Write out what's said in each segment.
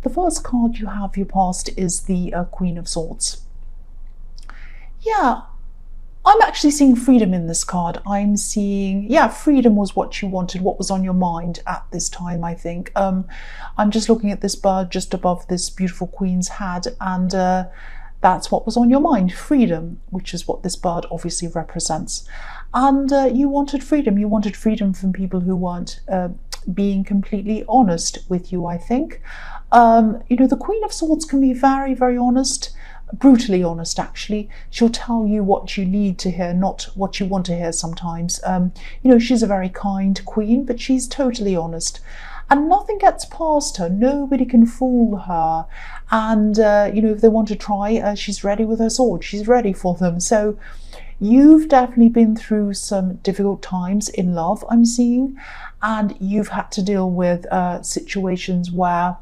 the first card you have for your past is the Queen of Swords. Yeah, I'm actually seeing freedom in this card. I'm seeing, yeah, freedom was what you wanted, what was on your mind at this time, I think. I'm just looking at this bird just above this beautiful queen's head, and that's what was on your mind, freedom, which is what this bird obviously represents. And you wanted freedom. You wanted freedom from people who weren't being completely honest with you, I think. The Queen of Swords can be very, very honest, brutally honest, actually. She'll tell you what you need to hear, not what you want to hear sometimes. She's a very kind queen, but she's totally honest. And nothing gets past her. Nobody can fool her. And, if they want to try, she's ready with her sword. She's ready for them. So you've definitely been through some difficult times in love, I'm seeing. And you've had to deal with situations where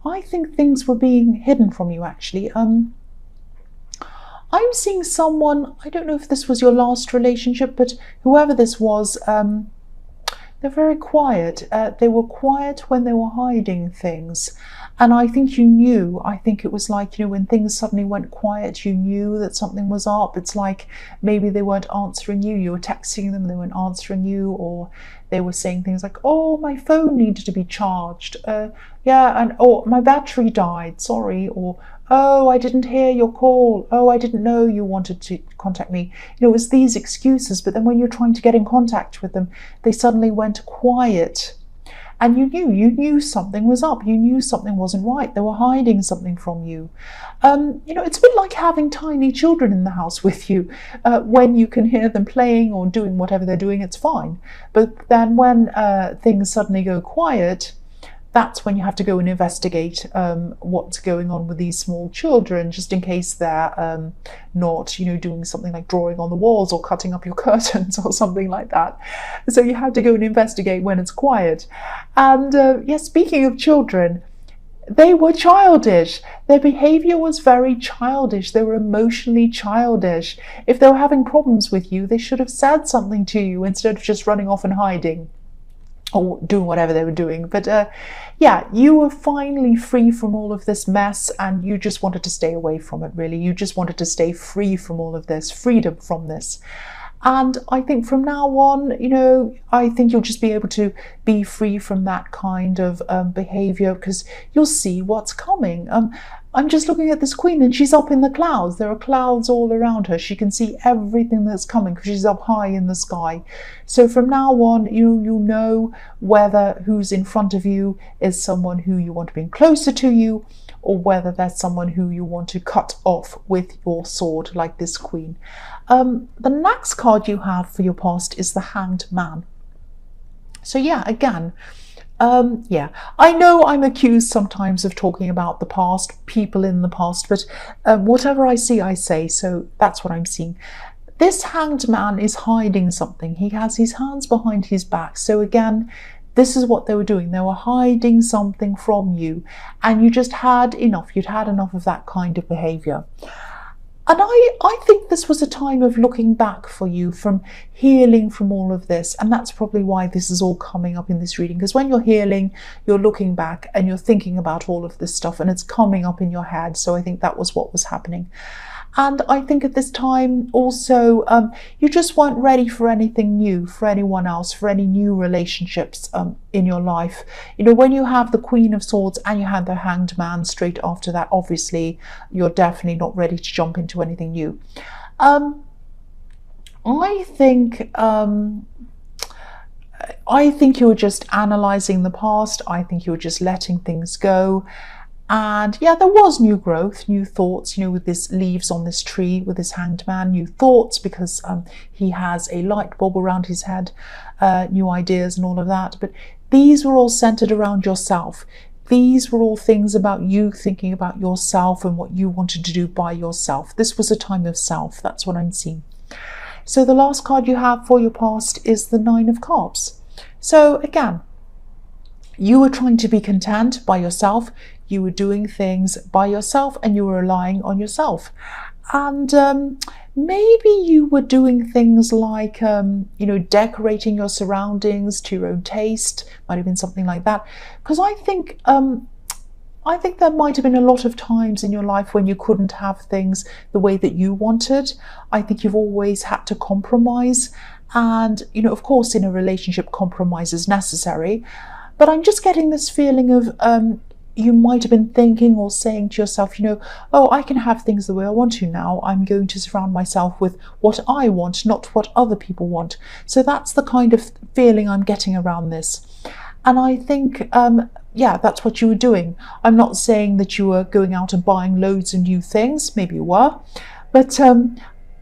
I think things were being hidden from you, actually. I'm seeing someone, I don't know if this was your last relationship, but whoever this was, they're very quiet. They were quiet when they were hiding things. And I think you knew. I think it was like, when things suddenly went quiet, you knew that something was up. It's like maybe they weren't answering you. You were texting them, they weren't answering you, or they were saying things like, oh, my phone needed to be charged. Or my battery died, sorry. Or, oh, I didn't hear your call. Oh, I didn't know you wanted to contact me. It was these excuses, but then when you're trying to get in contact with them, they suddenly went quiet. And you knew something was up. You knew something wasn't right. They were hiding something from you. It's a bit like having tiny children in the house with you. When you can hear them playing or doing whatever they're doing, it's fine. But then when things suddenly go quiet, that's when you have to go and investigate what's going on with these small children, just in case they're not, doing something like drawing on the walls or cutting up your curtains or something like that. So you have to go and investigate when it's quiet. And speaking of children, they were childish. Their behavior was very childish. They were emotionally childish. If they were having problems with you, they should have said something to you instead of just running off and hiding or doing whatever they were doing. But you were finally free from all of this mess, and you just wanted to stay away from it, really. You just wanted to stay free from all of this, freedom from this. And I think from now on, I think you'll just be able to be free from that kind of behavior, because you'll see what's coming. I'm just looking at this queen, and she's up in the clouds. There are clouds all around her. She can see everything that's coming because she's up high in the sky. So from now on, you'll know whether who's in front of you is someone who you want to bring closer to you, or whether there's someone who you want to cut off with your sword, like this queen. The next card you have for your past is the Hanged Man. So again, I know I'm accused sometimes of talking about the past, people in the past, but whatever I see, I say. So that's what I'm seeing. This Hanged Man is hiding something. He has his hands behind his back. So again, this is what they were doing. They were hiding something from you, and you just had enough. You'd had enough of that kind of behavior. And I think this was a time of looking back for you, from healing from all of this. And that's probably why this is all coming up in this reading. Because when you're healing, you're looking back and you're thinking about all of this stuff, and it's coming up in your head. So I think that was what was happening. And I think at this time also, you just weren't ready for anything new, for anyone else, for any new relationships in your life. When you have the Queen of Swords and you have the Hanged Man straight after that, obviously you're definitely not ready to jump into anything new. I think you were just analysing the past. I think you were just letting things go. And there was new growth, new thoughts, with this leaves on this tree, with this Hanged Man, new thoughts, because he has a light bulb around his head, new ideas and all of that. But these were all centered around yourself. These were all things about you, thinking about yourself and what you wanted to do by yourself. This was a time of self. That's what I'm seeing. So the last card you have for your past is the Nine of Cups. So again, you were trying to be content by yourself. You were doing things by yourself, and you were relying on yourself. And maybe you were doing things like, decorating your surroundings to your own taste. Might have been something like that. Because I think I think there might have been a lot of times in your life when you couldn't have things the way that you wanted. I think you've always had to compromise. And, of course, in a relationship, compromise is necessary. But I'm just getting this feeling of you might have been thinking or saying to yourself, oh, I can have things the way I want to now. I'm going to surround myself with what I want, not what other people want. So that's the kind of feeling I'm getting around this. And I think, that's what you were doing. I'm not saying that you were going out and buying loads of new things. Maybe you were. But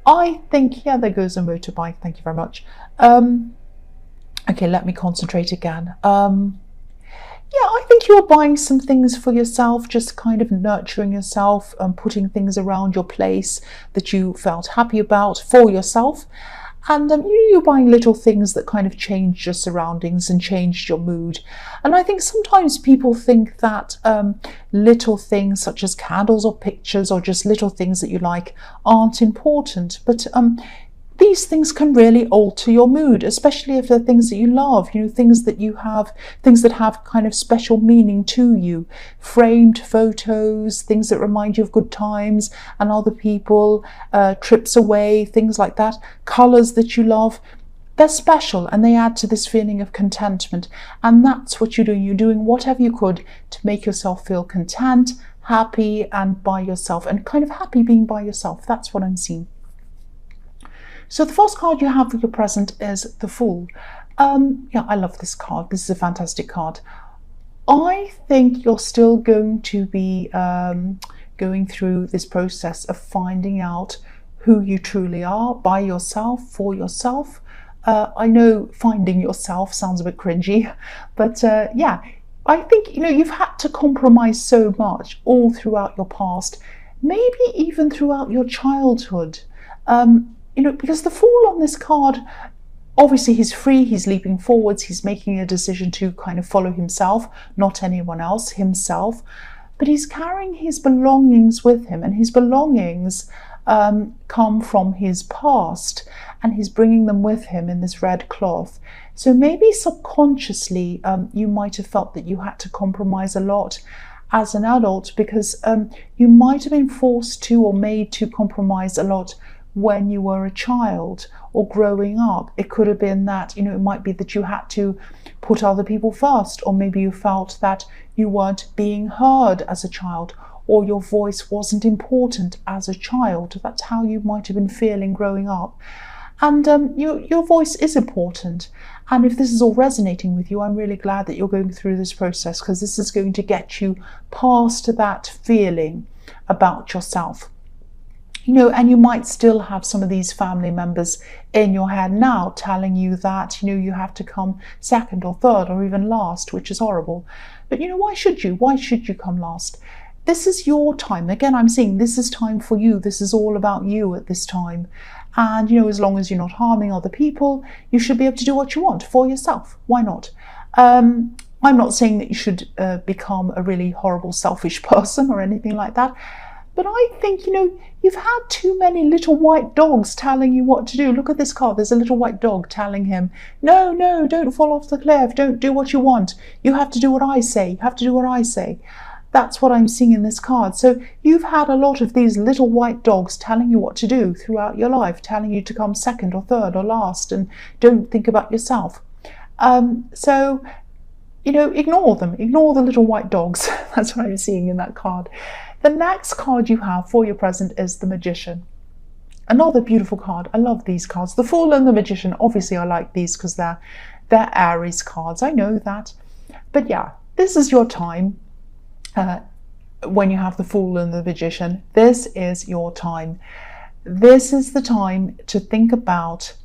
I think, there goes a motorbike. Thank you very much. Okay, let me concentrate again. I think you're buying some things for yourself, just kind of nurturing yourself and putting things around your place that you felt happy about for yourself. And you're buying little things that kind of changed your surroundings and changed your mood. And I think sometimes people think that little things such as candles or pictures or just little things that you like aren't important. But these things can really alter your mood, especially if they're things that you love, things that have kind of special meaning to you. Framed photos, things that remind you of good times and other people, trips away, things like that, colours that you love. They're special and they add to this feeling of contentment. And that's what you're doing. You're doing whatever you could to make yourself feel content, happy and by yourself, and kind of happy being by yourself. That's what I'm seeing. So the first card you have for your present is the Fool. I love this card. This is a fantastic card. I think you're still going to be going through this process of finding out who you truly are by yourself, for yourself. I know finding yourself sounds a bit cringy, but I think, you've had to compromise so much all throughout your past, maybe even throughout your childhood. Because the Fool on this card, obviously he's free, he's leaping forwards, he's making a decision to kind of follow himself, not anyone else, himself. But he's carrying his belongings with him, and his belongings come from his past, and he's bringing them with him in this red cloth. So maybe subconsciously you might have felt that you had to compromise a lot as an adult, because you might have been forced to or made to compromise a lot when you were a child or growing up. It could have been that, it might be that you had to put other people first, or maybe you felt that you weren't being heard as a child, or your voice wasn't important as a child. That's how you might have been feeling growing up. And your voice is important. And if this is all resonating with you, I'm really glad that you're going through this process, because this is going to get you past that feeling about yourself. And you might still have some of these family members in your head now telling you that, you have to come second or third or even last, which is horrible. But, why should you? Why should you come last? This is your time. Again, I'm saying this is time for you. This is all about you at this time. And, as long as you're not harming other people, you should be able to do what you want for yourself. Why not? I'm not saying that you should become a really horrible, selfish person or anything like that. But I think, you've had too many little white dogs telling you what to do. Look at this card. There's a little white dog telling him, no, don't fall off the cliff. Don't do what you want. You have to do what I say. You have to do what I say. That's what I'm seeing in this card. So you've had a lot of these little white dogs telling you what to do throughout your life, telling you to come second or third or last and don't think about yourself. So ignore them. Ignore the little white dogs. That's what I'm seeing in that card. The next card you have for your present is the Magician. Another beautiful card. I love these cards. The Fool and the Magician. Obviously, I like these because they're Aries cards. I know that. But yeah, this is your time. When you have the Fool and the Magician, this is your time. This is the time to think about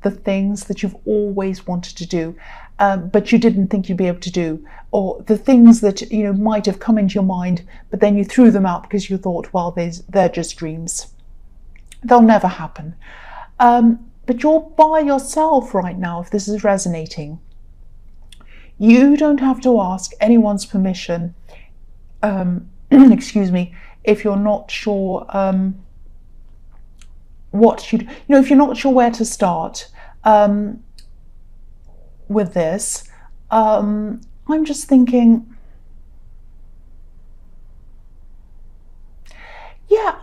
the things that you've always wanted to do, but you didn't think you'd be able to do, or the things that might have come into your mind, but then you threw them out because you thought, well, they're just dreams. They'll never happen. But you're by yourself right now, if this is resonating. You don't have to ask anyone's permission, excuse me, if you're not sure if you're not sure where to start with this. I'm just thinking,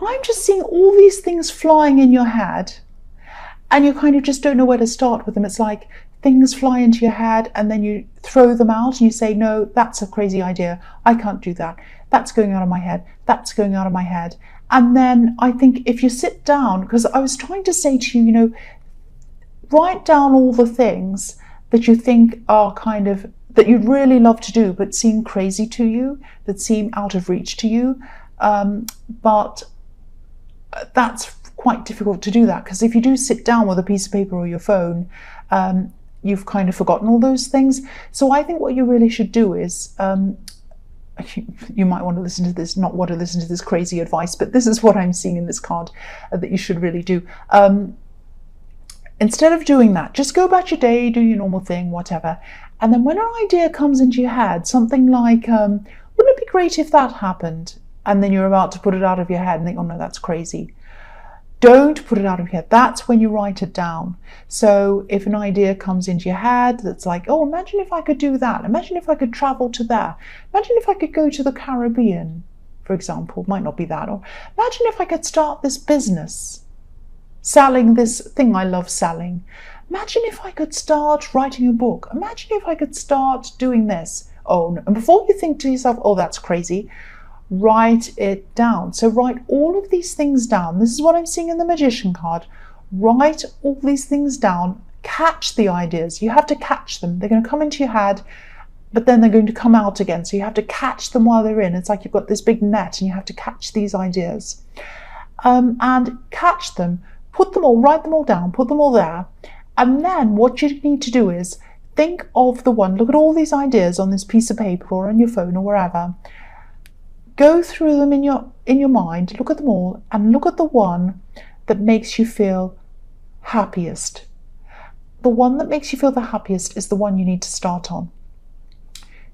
I'm just seeing all these things flying in your head, and you kind of just don't know where to start with them. It's like things fly into your head and then you throw them out and you say, no, that's a crazy idea. I can't do that. That's going out of my head. That's going out of my head. And then I think if you sit down, because I was trying to say to you, you know, write down all the things that you think are kind of, that you'd really love to do, but seem crazy to you, that seem out of reach to you. But that's quite difficult to do that, because if you do sit down with a piece of paper or your phone, you've kind of forgotten all those things. So I think what you really should do is, you might want to listen to this, not want to listen to this crazy advice, but this is what I'm seeing in this card that you should really do. Instead of doing that, just go about your day, do your normal thing, whatever. And then when an idea comes into your head, something like, wouldn't it be great if that happened? And then you're about to put it out of your head and think, oh no, that's crazy. Don't put it out of your head. That's when you write it down. So if an idea comes into your head that's like, oh, imagine if I could do that. Imagine if I could travel to there. Imagine if I could go to the Caribbean, for example. Might not be that. Or imagine if I could start this business, selling this thing I love selling. Imagine if I could start writing a book. Imagine if I could start doing this. Oh, no. And before you think to yourself, oh, that's crazy, write it down. So write all of these things down. This is what I'm seeing in the Magician card. Write all these things down. Catch the ideas. You have to catch them. They're going to come into your head, but then they're going to come out again. So you have to catch them while they're in. It's like you've got this big net and you have to catch these ideas. And catch them. Put them all, write them all down, put them all there. And then what you need to do is think of the one, look at all these ideas on this piece of paper or on your phone or wherever. Go through them in your mind, look at them all, and look at the one that makes you feel happiest. The one that makes you feel the happiest is the one you need to start on.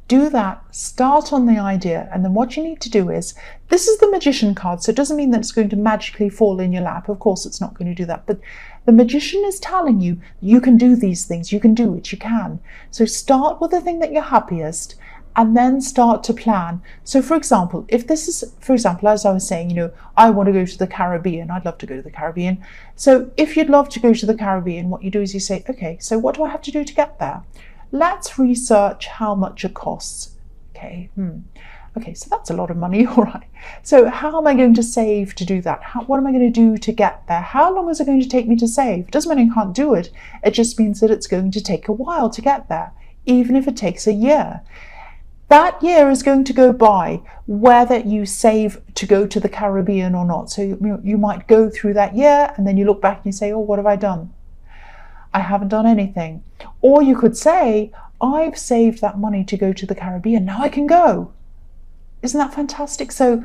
Do that, start on the idea, and then what you need to do is, this is the Magician card, so it doesn't mean that it's going to magically fall in your lap. Of course, it's not going to do that, but the Magician is telling you, you can do these things, you can do it, you can. So start with the thing that you're happiest, and then start to plan. So for example, if this is, for example, as I was saying, you know, I want to go to the Caribbean, I'd love to go to the Caribbean. So if you'd love to go to the Caribbean, what you do is you say, okay, so what do I have to do to get there? Let's research how much it costs. Okay, okay, so that's a lot of money, all right. So how am I going to save to do that? What am I going to do to get there? How long is it going to take me to save? It doesn't mean I can't do it. It just means that it's going to take a while to get there, even if it takes a year. That year is going to go by whether you save to go to the Caribbean or not. So you might go through that year and then you look back and you say, oh, what have I done? I haven't done anything. Or you could say, I've saved that money to go to the Caribbean. Now I can go. Isn't that fantastic? So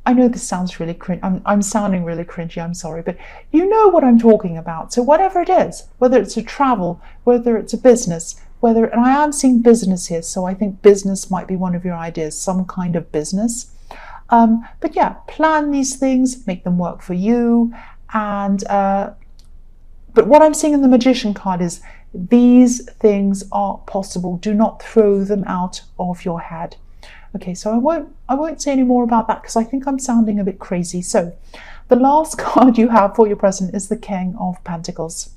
I know this sounds really cringe. I'm sounding really cringy, I'm sorry, but you know what I'm talking about. So whatever it is, whether it's a travel, whether it's a business, and I am seeing business here, so I think business might be one of your ideas, some kind of business. But yeah, plan these things, make them work for you, and but what I'm seeing in the Magician card is these things are possible. Do not throw them out of your head. Okay, so I won't say any more about that because I think I'm sounding a bit crazy. So the last card you have for your present is the King of Pentacles.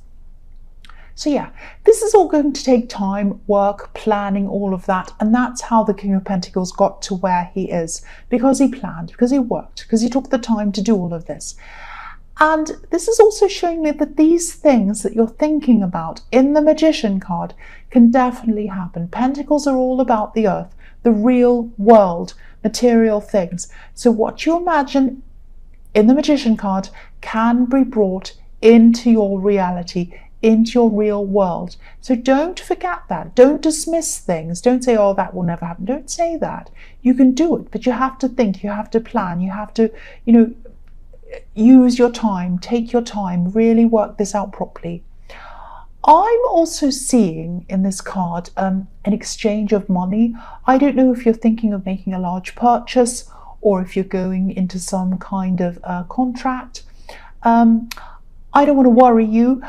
So yeah, this is all going to take time, work, planning, all of that. And that's how the King of Pentacles got to where he is, because he planned, because he worked, because he took the time to do all of this. And this is also showing me that these things that you're thinking about in the Magician card can definitely happen. Pentacles are all about the earth, the real world, material things. So what you imagine in the Magician card can be brought into your reality, into your real world. So don't forget that. Don't dismiss things. Don't say, oh, that will never happen. Don't say that. You can do it, but you have to think, you have to plan, you have to, you know, use your time, take your time, really work this out properly. I'm also seeing in this card an exchange of money. I don't know if you're thinking of making a large purchase or if you're going into some kind of contract. I don't want to worry you,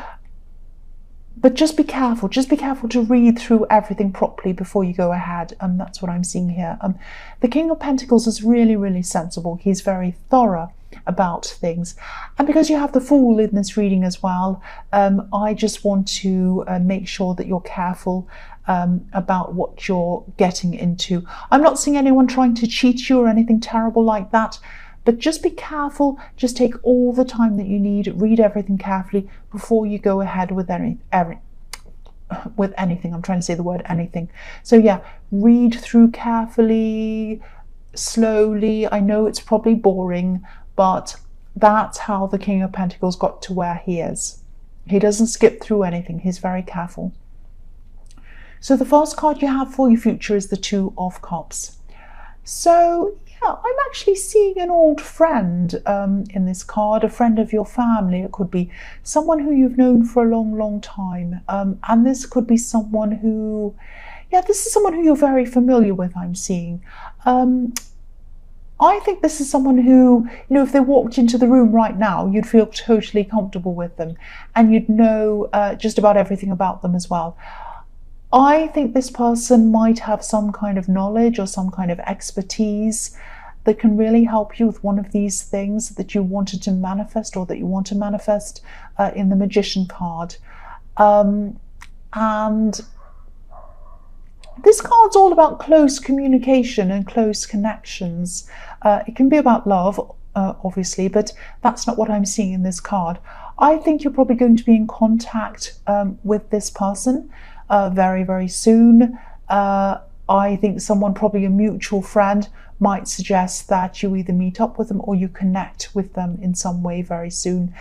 But just be careful. Just be careful to read through everything properly before you go ahead. That's what I'm seeing here. The King of Pentacles is really, really sensible. He's very thorough about things. And because you have the Fool in this reading as well, I just want to make sure that you're careful about what you're getting into. I'm not seeing anyone trying to cheat you or anything terrible like that. But just be careful, just take all the time that you need, read everything carefully before you go ahead with anything. I'm trying to say the word anything. So yeah, read through carefully, slowly. I know it's probably boring, but that's how the King of Pentacles got to where he is. He doesn't skip through anything. He's very careful. So the first card you have for your future is the Two of Cups. So yeah, I'm actually seeing an old friend in this card, a friend of your family. It could be someone who you've known for a long, long time. And this could be someone who, yeah, this is someone who you're very familiar with, I'm seeing. I think this is someone who, if they walked into the room right now, you'd feel totally comfortable with them and you'd know just about everything about them as well. I think this person might have some kind of knowledge or some kind of expertise that can really help you with one of these things that you wanted to manifest or that you want to manifest in the Magician card. And this card's all about close communication and close connections. It can be about love, obviously, but that's not what I'm seeing in this card. I think you're probably going to be in contact with this person very, very soon. I think someone, probably a mutual friend, might suggest that you either meet up with them or you connect with them in some way very soon.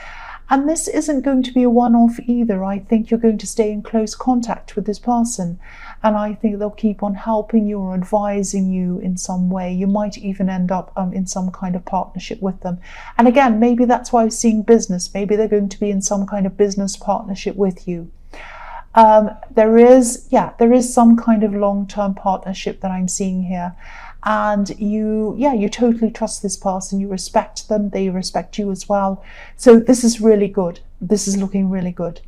And this isn't going to be a one-off either. I think you're going to stay in close contact with this person. And I think they'll keep on helping you or advising you in some way. You might even end up in some kind of partnership with them. And again, maybe that's why I'm seeing business. Maybe they're going to be in some kind of business partnership with you. There is some kind of long-term partnership that I'm seeing here. And you totally trust this person. You respect them. They respect you as well. So this is really good. This is looking really good.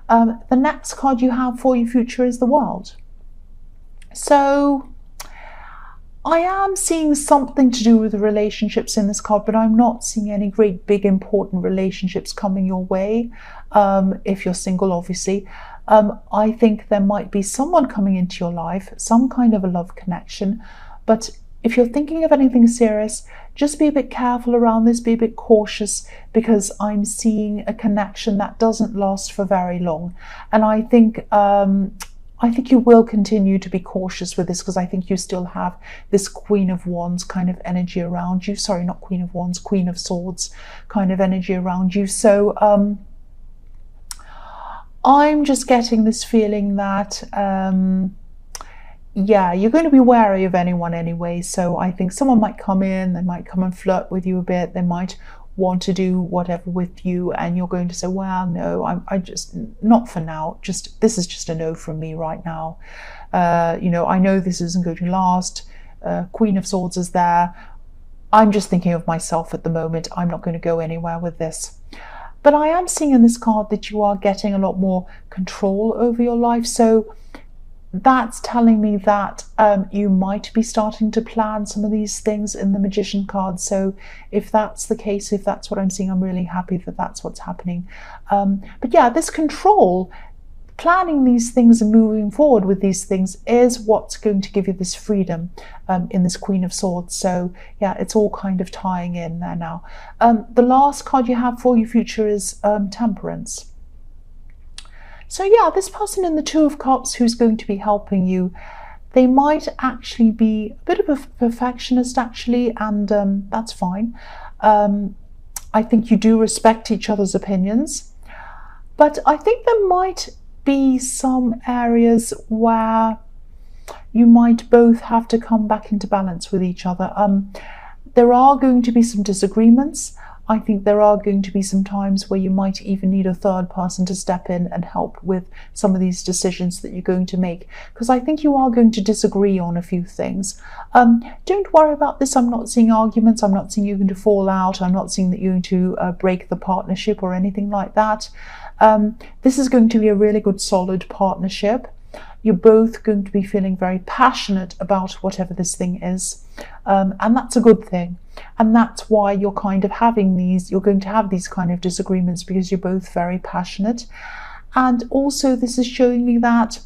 The next card you have for your future is the World. So I am seeing something to do with the relationships in this card, but I'm not seeing any great big important relationships coming your way. If you're single, obviously. I think there might be someone coming into your life, some kind of a love connection. But if you're thinking of anything serious, just be a bit careful around this, be a bit cautious, because I'm seeing a connection that doesn't last for very long. And I think you will continue to be cautious with this, because I think you still have this Queen of Wands kind of energy around you. Sorry, not Queen of Wands, Queen of Swords kind of energy around you. So I'm just getting this feeling that yeah, you're going to be wary of anyone anyway. So I think someone might come in, they might come and flirt with you a bit, they might want to do whatever with you, and you're going to say, well, no, I just, not for now, just, this is just a no from me right now. I know this isn't going to last. Queen of Swords is there. I'm just thinking of myself at the moment. I'm not going to go anywhere with this. But I am seeing in this card that you are getting a lot more control over your life. So that's telling me that you might be starting to plan some of these things in the Magician card. So if that's the case, if that's what I'm seeing, I'm really happy that that's what's happening. But yeah, this control, planning these things and moving forward with these things is what's going to give you this freedom in this Queen of Swords. So yeah, it's all kind of tying in there now. The last card you have for your future is Temperance. So yeah, this person in the Two of Cups who's going to be helping you, they might actually be a bit of a perfectionist actually, and that's fine. I think you do respect each other's opinions, but I think there might be some areas where you might both have to come back into balance with each other. There are going to be some disagreements. I think there are going to be some times where you might even need a third person to step in and help with some of these decisions that you're going to make, because I think you are going to disagree on a few things. Don't worry about this. I'm not seeing arguments. I'm not seeing you're going to fall out. I'm not seeing that you're going to break the partnership or anything like that. This is going to be a really good solid partnership. You're both going to be feeling very passionate about whatever this thing is, and that's a good thing. And that's why you're kind of having these, you're going to have these kind of disagreements, because you're both very passionate. And also this is showing me that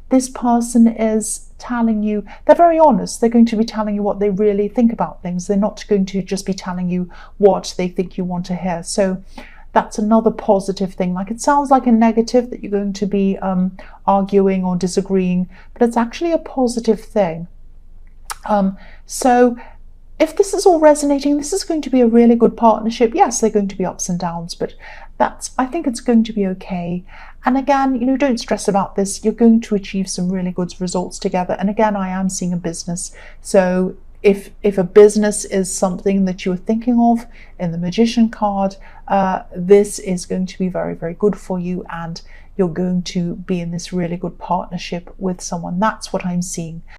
this person is telling you, they're very honest. They're going to be telling you what they really think about things. They're not going to just be telling you what they think you want to hear. So that's another positive thing. Like, it sounds like a negative that you're going to be arguing or disagreeing, but it's actually a positive thing. So if this is all resonating, this is going to be a really good partnership. Yes, they're going to be ups and downs, but I think it's going to be okay. And again, you know, don't stress about this. You're going to achieve some really good results together. And again, I am seeing a business. So if a business is something that you're thinking of in the Magician card, this is going to be very, very good for you, and you're going to be in this really good partnership with someone. That's what I'm seeing.